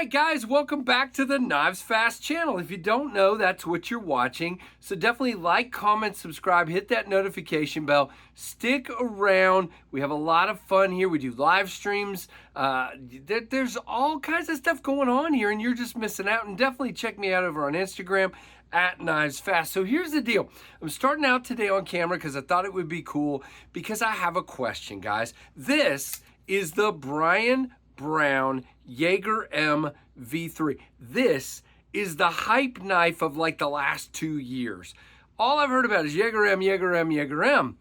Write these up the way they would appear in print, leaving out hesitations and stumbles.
right, guys, welcome back to the Knives Fast channel. If you don't know, that's what you're watching. So definitely like, comment, subscribe, hit that notification bell. Stick around. We have a lot of fun here. We do live streams. There's all kinds of stuff going on here, and you're just missing out. And definitely check me out over on Instagram at Knives Fast. So here's the deal. I'm starting out today on camera because I thought it would be cool because I have a question, guys. This is the Brian Brown Yeager M V3. This is the hype knife of like the last 2 years. All I've heard about is Yeager M, Yeager M, Yeager M.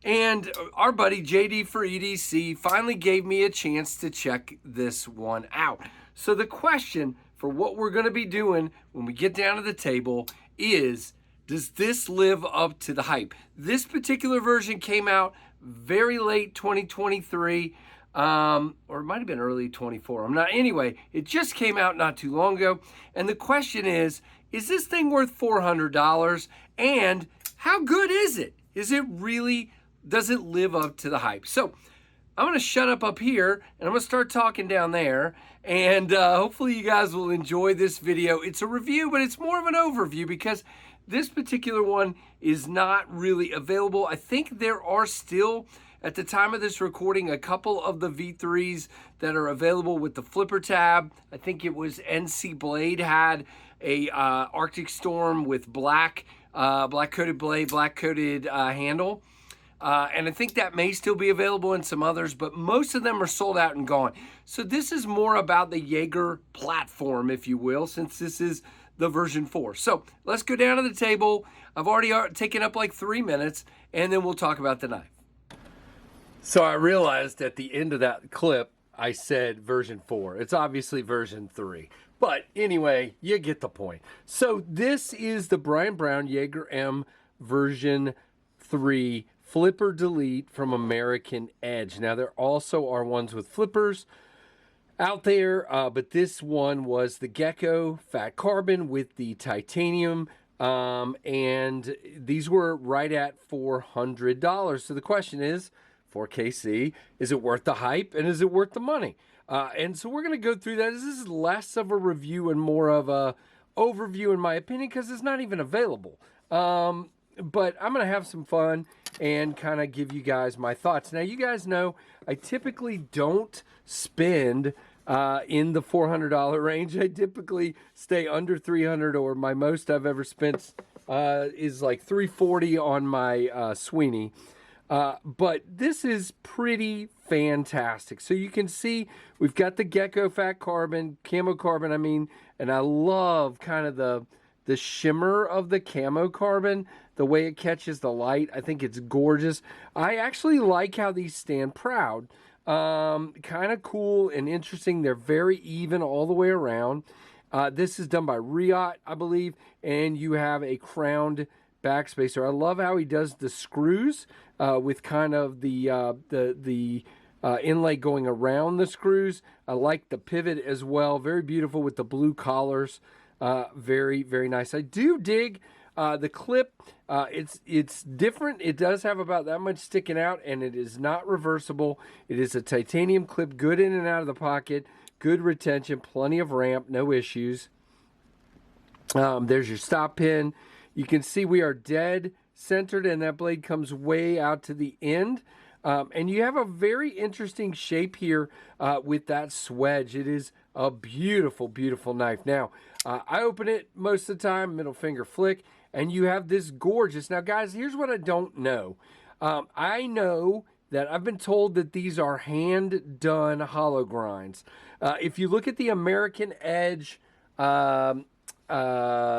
And our buddy JD for EDC finally gave me a chance to check this one out. So the question for what we're going to be doing when we get down to the table is, does this live up to the hype? This particular version came out very late 2023, or it might have been early 24. I'm not. Anyway, it just came out not too long ago. And the question is this thing worth $400? And how good is it? Is it really, does it live up to the hype? So I'm going to shut up here and I'm going to start talking down there. And hopefully you guys will enjoy this video. It's a review, but it's more of an overview because this particular one is not really available. I think there are still, at the time of this recording, a couple of the V3s that are available with the flipper tab. I think it was NC Blade had a Arctic Storm with black coated blade, black coated handle. And I think that may still be available in some others, but most of them are sold out and gone. So this is more about the Yeager platform, if you will, since this is the version 4. So let's go down to the table. I've already taken up like 3 minutes, and then we'll talk about the knife. So I realized at the end of that clip, I said version 4. It's obviously version 3. But anyway, you get the point. So this is the Brian Brown Yeager M version 3 flipper delete from American Edge. Now there also are ones with flippers out there, but this one was the Gecko fat carbon with the titanium, and these were right at $400. So the question is, for KC, is it worth the hype and is it worth the money? And so we're going to go through that. This is less of a review and more of a overview in my opinion because it's not even available. But I'm going to have some fun and kind of give you guys my thoughts. Now, you guys know I typically don't spend in the $400 range. I typically stay under $300, or my most I've ever spent is like $340 on my Sweeney. But this is pretty fantastic. So you can see we've got the Gecko fat carbon, camo carbon, I mean, and I love kind of the shimmer of the camo carbon, the way it catches the light. I think it's gorgeous. I actually like how these stand proud. Kind of cool and interesting. They're very even all the way around. This is done by Riot, I believe, and you have a crowned backspacer. I love how he does the screws with kind of the inlay going around the screws. I like the pivot as well. Very beautiful with the blue collars. Very, very nice. I do dig the clip. It's different. It does have about that much sticking out, and it is not reversible. It is a titanium clip, good in and out of the pocket, good retention, plenty of ramp, no issues. There's your stop pin. You can see we are dead centered, and that blade comes way out to the end. And you have a very interesting shape here with that swedge. It is a beautiful, beautiful knife. Now, I open it most of the time, middle finger flick, and you have this gorgeous. Now, guys, here's what I don't know. I know that I've been told that these are hand-done hollow grinds. If you look at the American Edge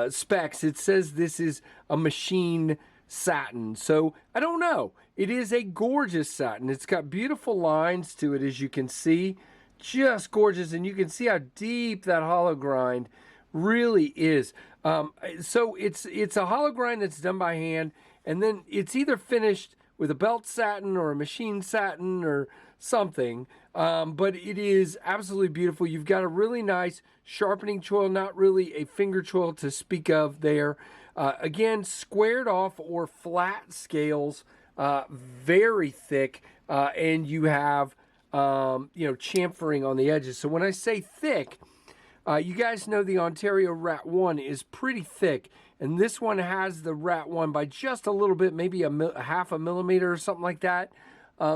specs, it says this is a machine satin. So I don't know. It is a gorgeous satin. It's got beautiful lines to it, as you can see. Just gorgeous, and you can see how deep that hollow grind really is. So it's a hollow grind that's done by hand, and then it's either finished with a belt satin or a machine satin or something, but it is absolutely beautiful. You've got a really nice sharpening choil, not really a finger choil to speak of there. Again, squared off or flat scales, very thick, and you have chamfering on the edges. So when I say thick, You guys know the Ontario Rat 1 is pretty thick, and this one has the Rat 1 by just a little bit, maybe half a millimeter or something like that.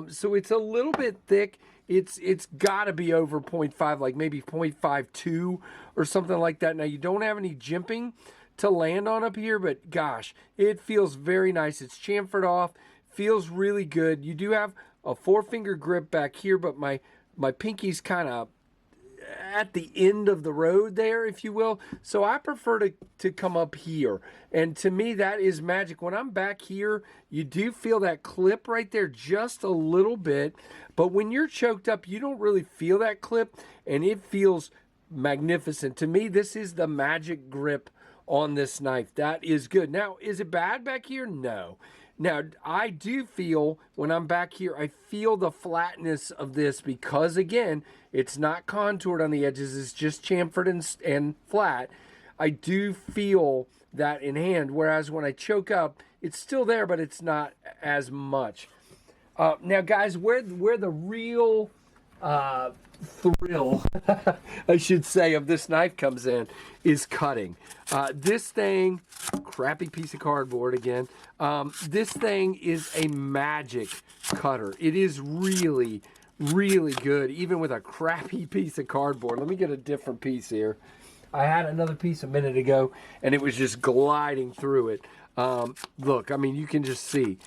So it's a little bit thick. It's got to be over 0.5, like maybe 0.52 or something like that. Now, you don't have any jimping to land on up here, but gosh, it feels very nice. It's chamfered off, feels really good. You do have a 4-finger grip back here, but my pinky's kind of at the end of the road there, if you will. So I prefer to come up here. And to me, that is magic. When I'm back here, you do feel that clip right there just a little bit. But when you're choked up, you don't really feel that clip, and it feels magnificent. To me, this is the magic grip on this knife. That is good. Now, is it bad back here? No. Now, I do feel, when I'm back here, I feel the flatness of this because, again, it's not contoured on the edges. It's just chamfered and flat. I do feel that in hand, whereas when I choke up, it's still there, but it's not as much. Now, guys, where the real thrill, I should say, of this knife comes in is cutting. This thing, crappy piece of cardboard again. This thing is a magic cutter. It is really, really good, even with a crappy piece of cardboard. Let me get a different piece here. I had another piece a minute ago, and it was just gliding through it. Look, I mean, you can just see.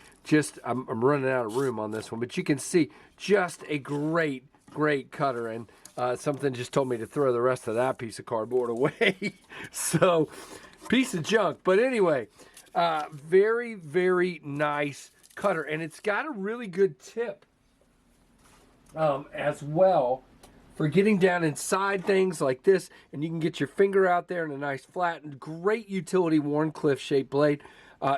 I'm running out of room on this one, but you can see just a great cutter, and something just told me to throw the rest of that piece of cardboard away. So, piece of junk. But anyway, very, very nice cutter, and it's got a really good tip as well for getting down inside things like this, and you can get your finger out there in a nice flat and great utility Wharncliffe shaped blade.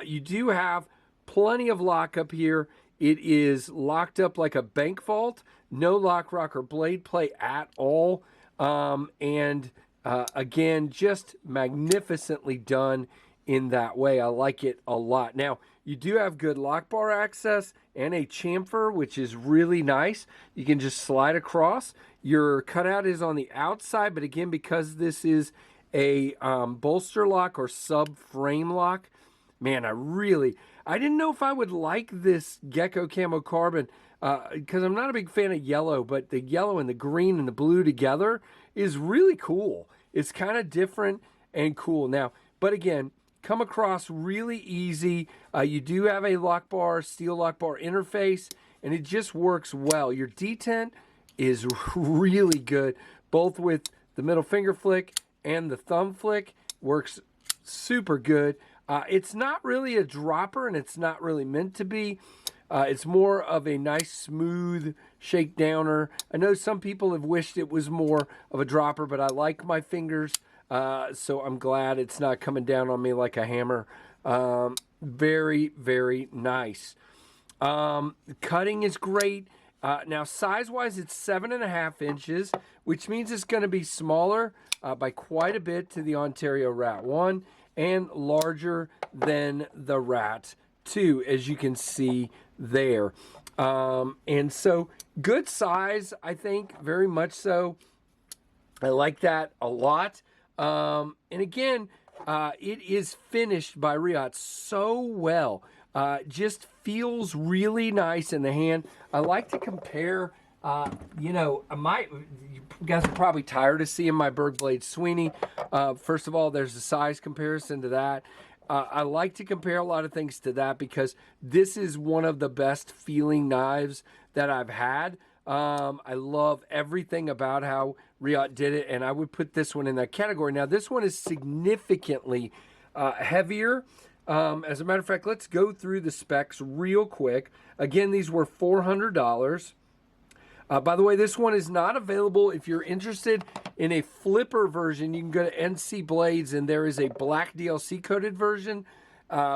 You do have plenty of lock up here. It is locked up like a bank vault. No lock, rock, or blade play at all. Again, just magnificently done in that way. I like it a lot. Now, you do have good lock bar access and a chamfer, which is really nice. You can just slide across. Your cutout is on the outside, but again, because this is a bolster lock or sub-frame lock, man, I didn't know if I would like this Gecko Camo Carbon because I'm not a big fan of yellow, but the yellow and the green and the blue together is really cool. It's kind of different and cool. Now, but again, come across really easy. You do have a lock bar, steel lock bar interface, and it just works well. Your detent is really good, both with the middle finger flick and the thumb flick. Works super good. It's not really a dropper, and it's not really meant to be. It's more of a nice, smooth shakedowner. I know some people have wished it was more of a dropper, but I like my fingers, so I'm glad it's not coming down on me like a hammer. Very, very nice. Cutting is great. Now, size-wise, it's 7.5 inches, which means it's going to be smaller by quite a bit to the Ontario Rat 1 and larger than the Rat 2, as you can see there. And so, good size, I think, very much so. I like that a lot. And again, it is finished by Riot so well. Just feels really nice in the hand. I like to compare, you guys are probably tired of seeing my Berg Blade Sweeney. First of all, there's a size comparison to that. I like to compare a lot of things to that because this is one of the best feeling knives that I've had. I love everything about how Riot did it, and I would put this one in that category. Now, this one is significantly heavier. As a matter of fact, let's go through the specs real quick. Again, these were $400. By the way, this one is not available. If you're interested in a flipper version, you can go to NC Blades, and there is a black DLC coated version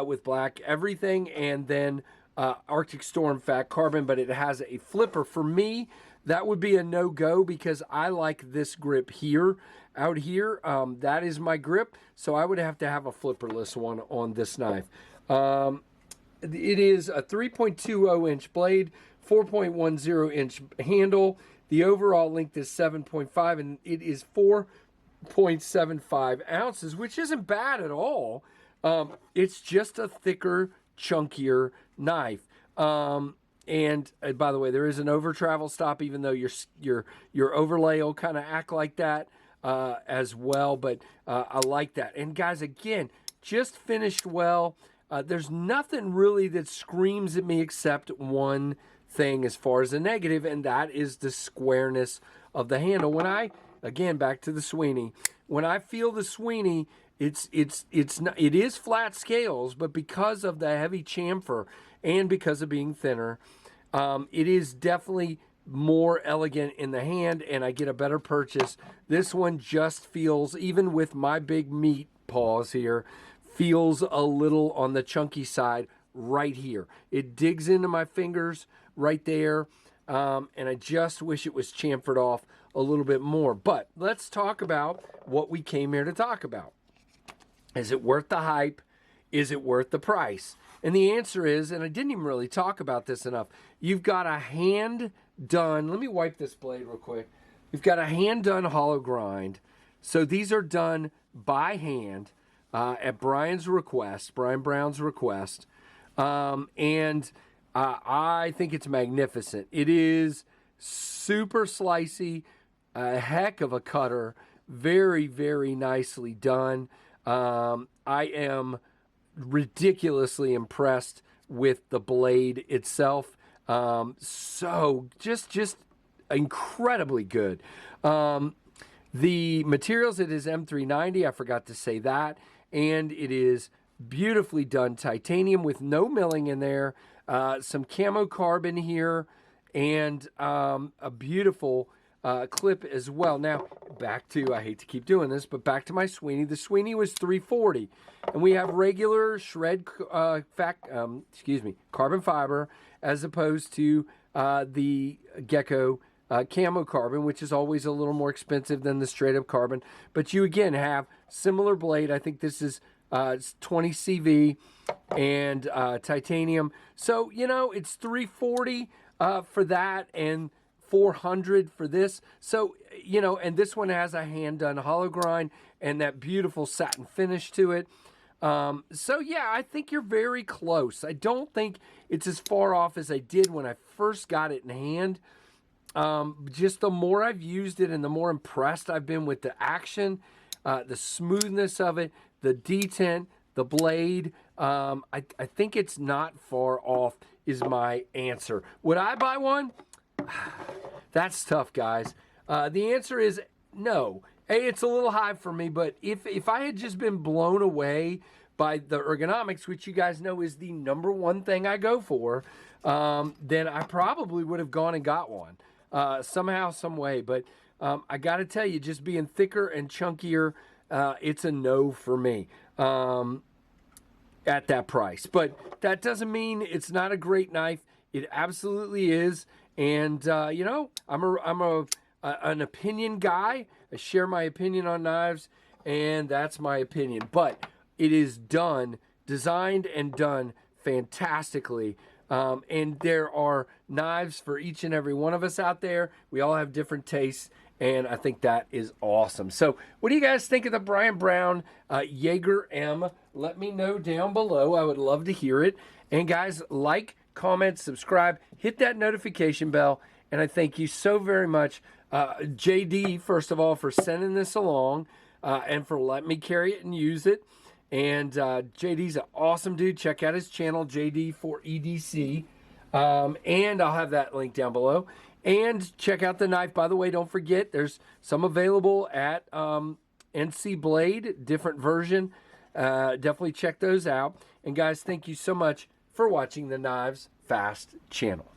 with black everything, and then Arctic Storm Fat Carbon, but it has a flipper. For me, that would be a no-go because I like this grip here. Out here, that is my grip, so I would have to have a flipperless one on this knife. It is a 3.20-inch blade, 4.10-inch handle. The overall length is 7.5, and it is 4 0.75 ounces, which isn't bad at all. It's just a thicker, chunkier knife. And by the way, there is an over travel stop, even though your overlay will kind of act like that as well. But I like that. And guys, again, just finished well. There's nothing really that screams at me except one thing as far as a negative, and that is the squareness of the handle. Again, back to the Sweeney. When I feel the Sweeney, it is flat scales, but because of the heavy chamfer and because of being thinner, it is definitely more elegant in the hand, and I get a better purchase. This one just feels, even with my big meat paws here, feels a little on the chunky side right here. It digs into my fingers right there, and I just wish it was chamfered off a little bit more. But let's talk about what we came here to talk about. Is it worth the hype? Is it worth the price? And the answer is, and I didn't even really talk about this enough, you've got a hand-done, let me wipe this blade real quick. You've got a hand-done hollow grind. So these are done by hand at Brian Brown's request. And I think it's magnificent. It is super slicey, a heck of a cutter, very, very nicely done. I am ridiculously impressed with the blade itself. So just incredibly good. The materials, it is M390. I forgot to say that. And it is beautifully done titanium with no milling in there. Some camo carbon here, and a beautiful clip as well. Now, back to, I hate to keep doing this, but back to my Sweeney. The Sweeney was $340, and we have regular shred, carbon fiber, as opposed to the Gecko camo carbon, which is always a little more expensive than the straight up carbon. But you again have similar blade. I think this is 20 CV and titanium. So, you know, it's $340 for that and $400 for this. So, you know, and this one has a hand-done hollow grind and that beautiful satin finish to it. So, yeah, I think you're very close. I don't think it's as far off as I did when I first got it in hand. Just the more I've used it and the more impressed I've been with the action, the smoothness of it, the detent, the blade, I think it's not far off is my answer. Would I buy one? That's tough, guys. The answer is no. It's a little high for me, but if I had just been blown away by the ergonomics, which you guys know is the #1 thing I go for, then I probably would have gone and got one somehow, some way. But I got to tell you, just being thicker and chunkier, it's a no for me at that price. But that doesn't mean it's not a great knife. It absolutely is. And, you know, I'm an opinion guy. I share my opinion on knives, and that's my opinion. But it is designed and done fantastically. And there are knives for each and every one of us out there. We all have different tastes, and I think that is awesome. So what do you guys think of the Brian Brown Yeager M? Let me know down below. I would love to hear it. And guys, like, comment, subscribe, hit that notification bell, and I thank you so very much, JD, first of all, for sending this along and for letting me carry it and use it. And JD's an awesome dude. Check out his channel, JD for EDC, and I'll have that link down below. And check out the knife. By the way, don't forget, there's some available at NC Blade, different version. Definitely check those out. And guys, thank you so much for watching the Knives Fast channel.